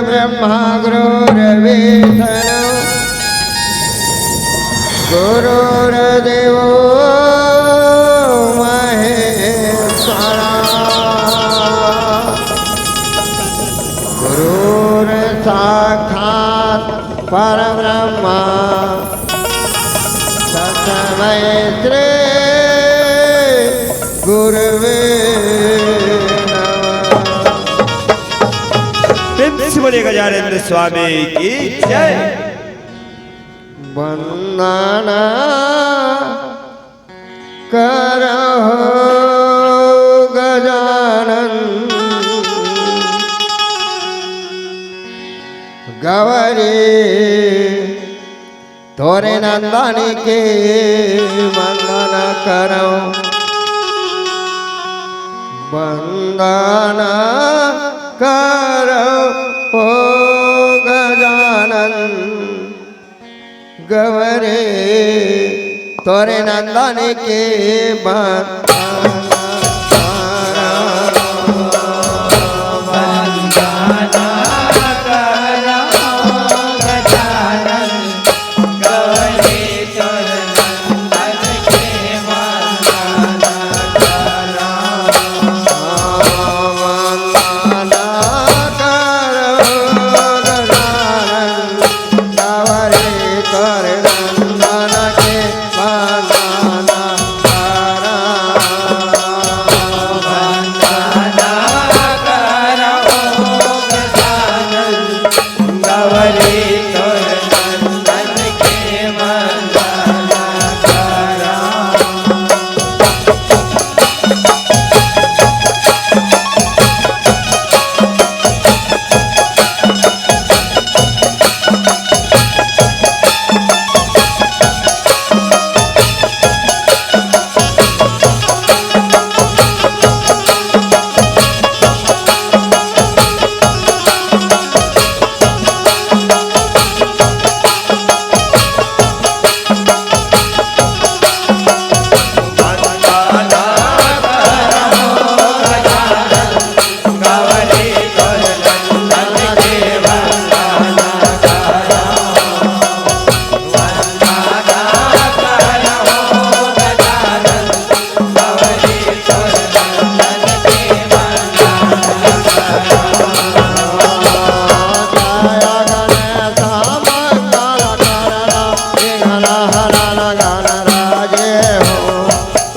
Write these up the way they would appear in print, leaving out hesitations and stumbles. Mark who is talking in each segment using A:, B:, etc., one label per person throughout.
A: ब्रह्मा गुरुर्विष्णु गुरुर्देवो महेश्वरा गुरुर्साक्षात् परब्रह्मा तस्मै श्री गुरुवे
B: बोले गजानंद स्वामी की जय।
A: वंदना करो गजानन गौरी तोरे नंदन के वंदना करो वंदना करो ओ गजानन गवरे तोरे नंदन के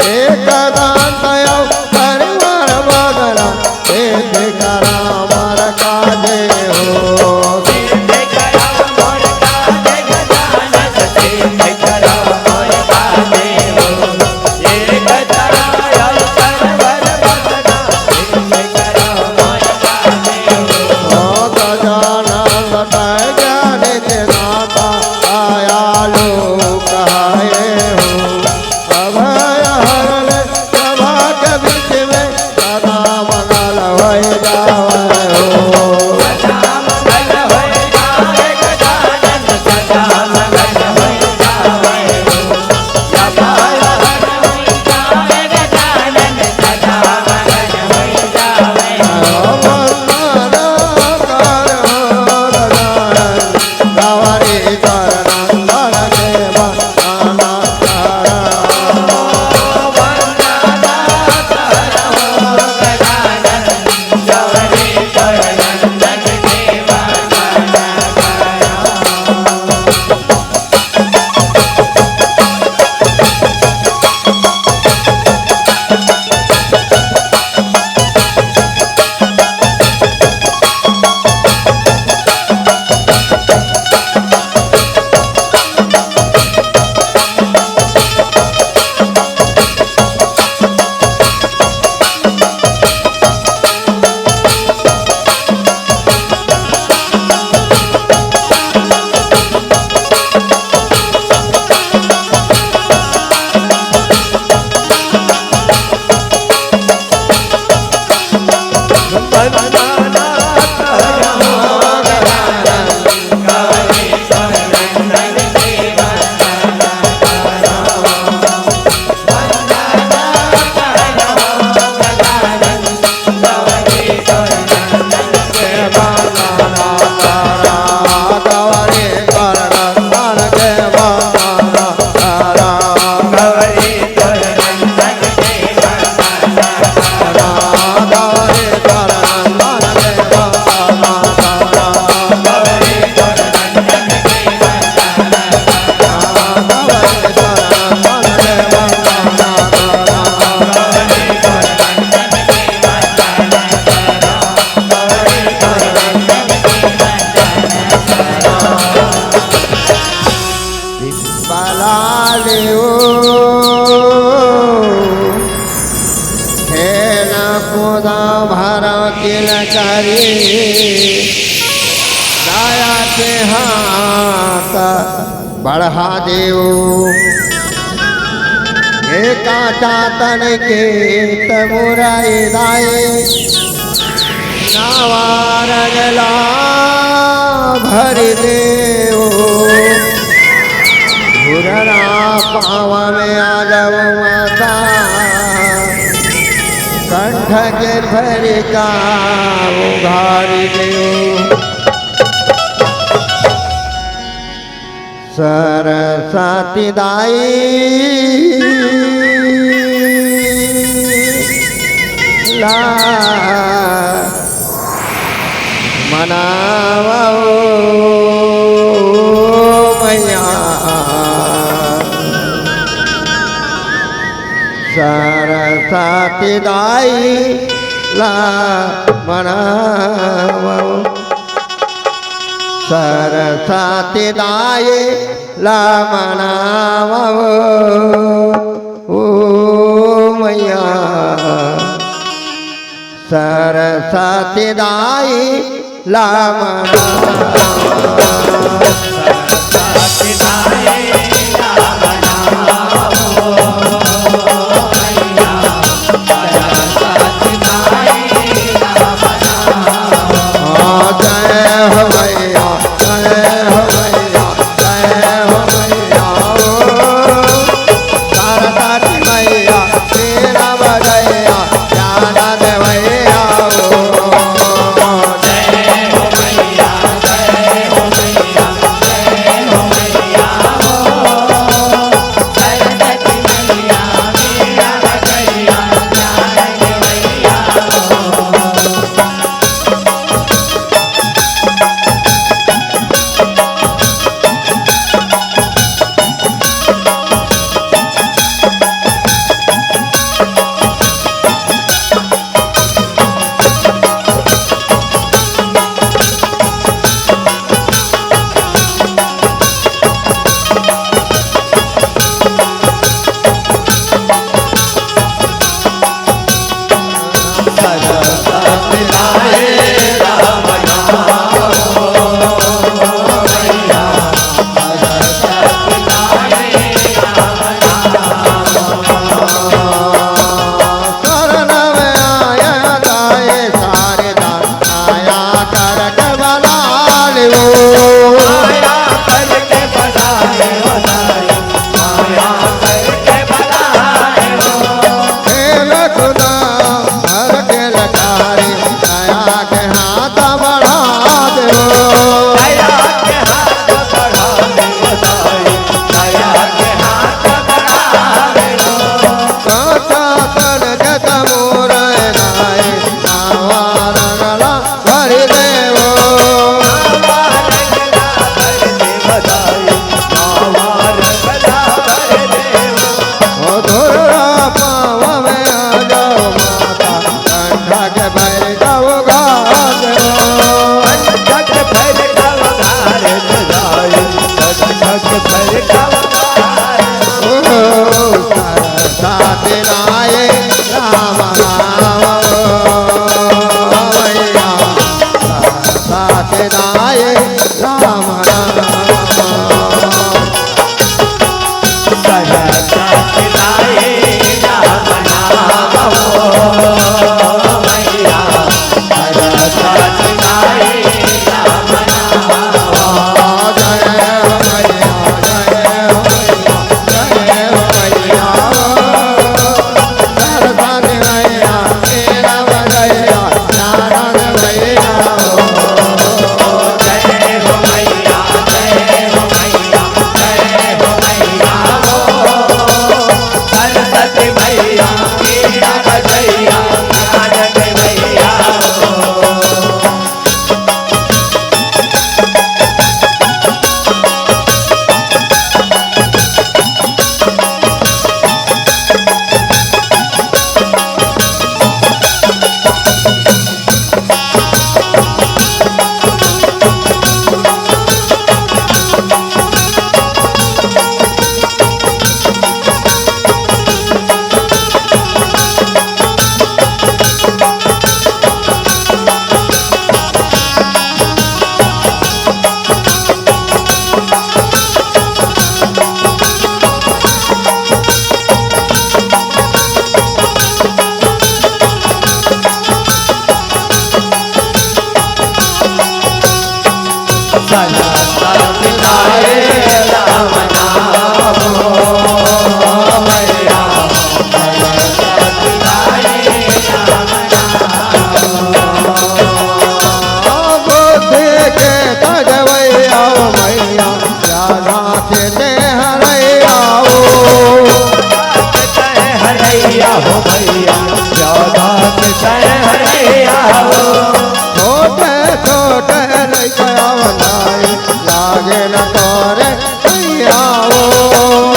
A: એકદાંતયો પરિવાર વગરા સિદ્ધ કરા માર કાજે હો दाया के हाथ बढ़ा देओ काटा तन के तमुराई दाए नावार गला भर देओ भुरना पाव में आ जाओ माता कंठ के भर का उघार देओ सरस्वती दाई ला मनावो मैया सरस्वती दाई ला मनावो सरस्वती दाई ला मनावो ओ मैया सरस्वती दाई ला मनावो सरस्वती दाई ला मनावो मैया सरस्वती दाई ला मनावो जय हो मैया जय हो मैया जय हो मैया सरस्वती मैया तेरा बजैया ज्ञान देवैया जय हो मैया जय हो मैया
B: हो भैया चौदह के कन्हैया हो
A: छोटे छोटे लइका बनाए लागे न तोरे भैया हो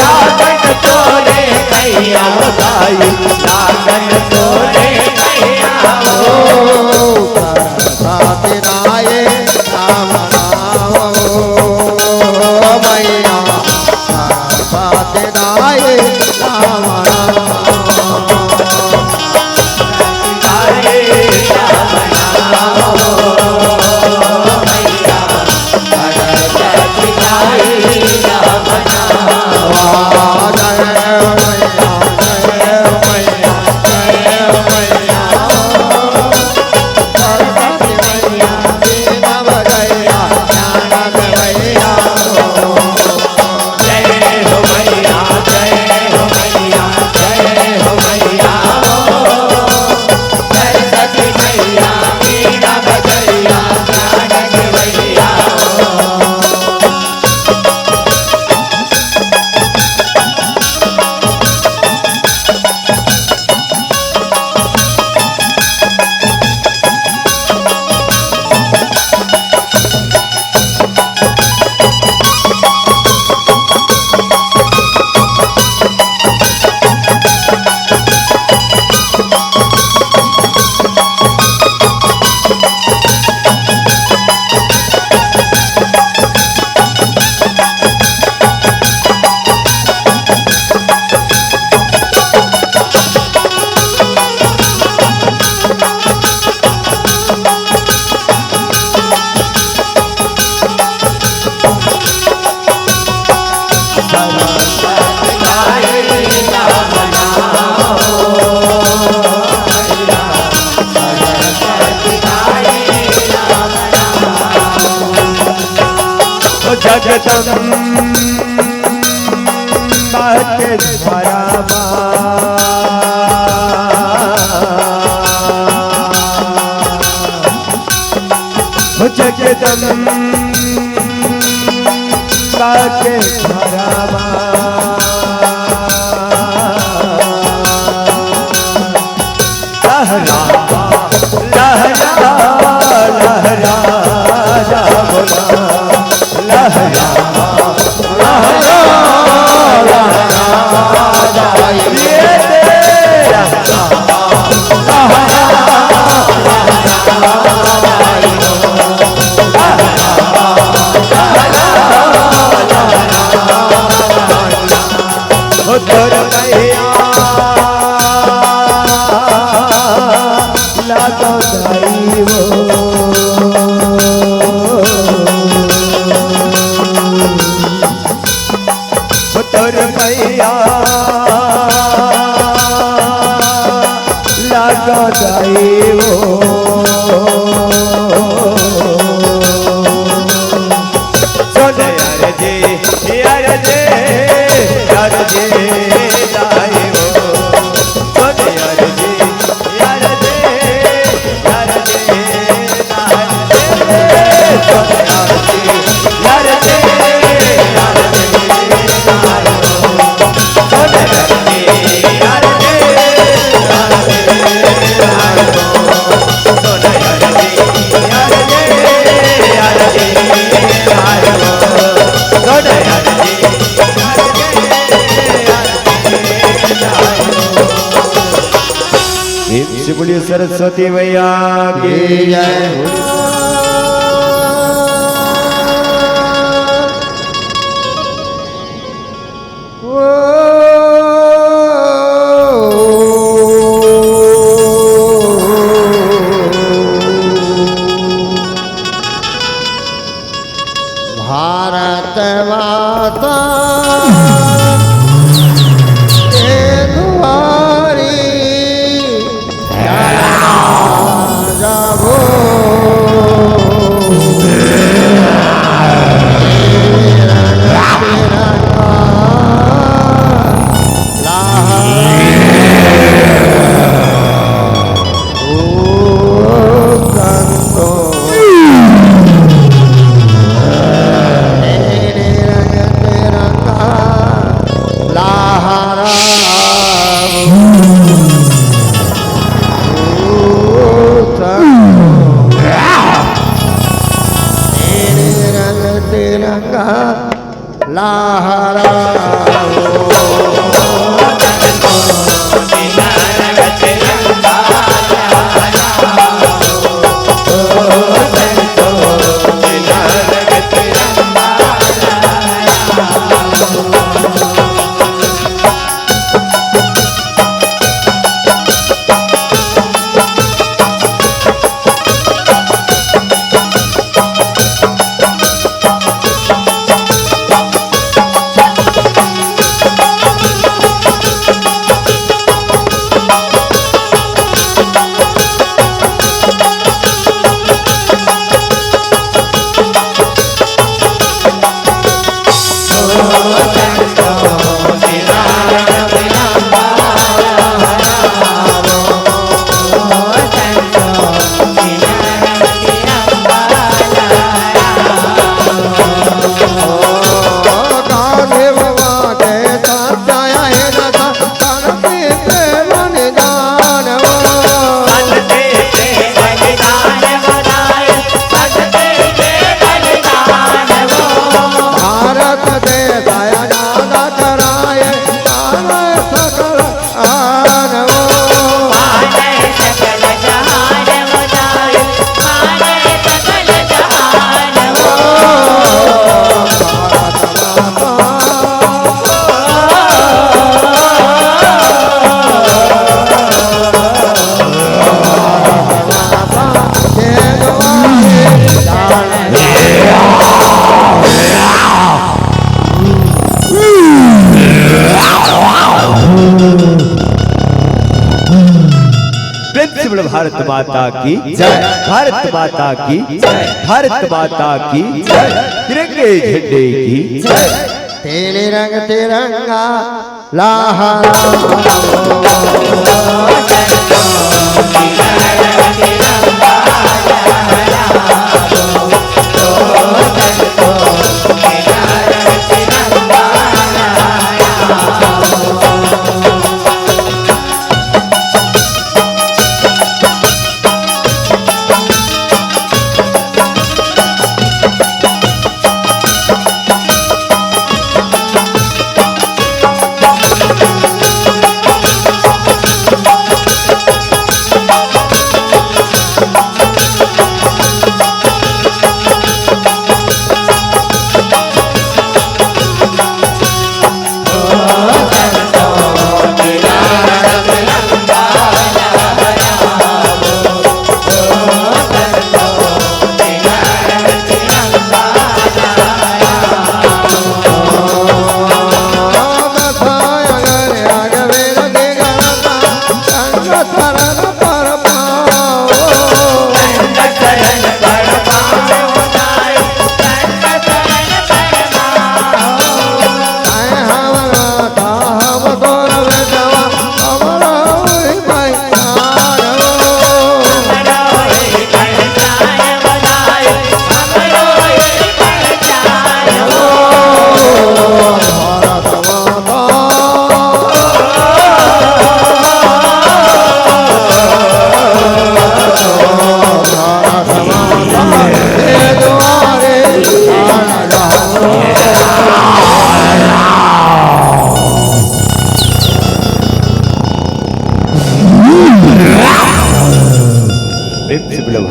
B: लागन तोरे कैया हो भाई लागन तोरे कैया हो
A: साथी नाये राम राम हो मैया साथी नाये राम राम
B: जगदम्बा के भरावा जगदम्बा के भरावा लहरा लहरा लहरा बोला लहरा लहरा लहरा ये तेरा तोर भैया लागो जाई वो तोर भैया लागो जाई वो सोने यार जी यार जी यार जी लाए वो सोने यार जी यार जी यार जी लाए सोने यार जी यार जी यार जी लाए वो सोने यार जी यार जी यार जी लाए वो सोने यार जी यार जी यार जी लाए वो सोने यार जी से बोलिए सरस्वती मैया की जय।
A: भारत माता के द्वारी जब
B: प्रेम से बोलो भारत माता की जय, भारत माता की जय, भारत माता की जय, तिरंगे झंडे की जय।
A: तेरे रंग तिरंगा लहराओ,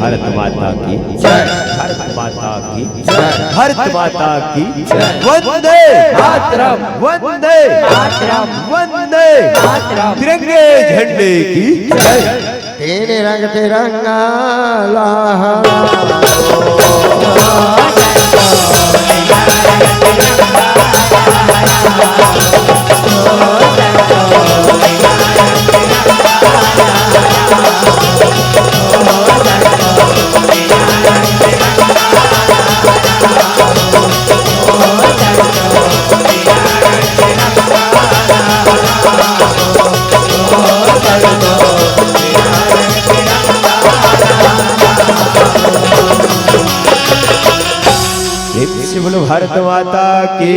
B: भारत माता की जय, भारत माता की जय, भारत माता की जय। वंदे मातरम, वंदे मातरम, वंदे मातरम, तिरंगे झंडे की जय।
A: तेरे रंग तिरंगा लहराओ,
B: भारत माता की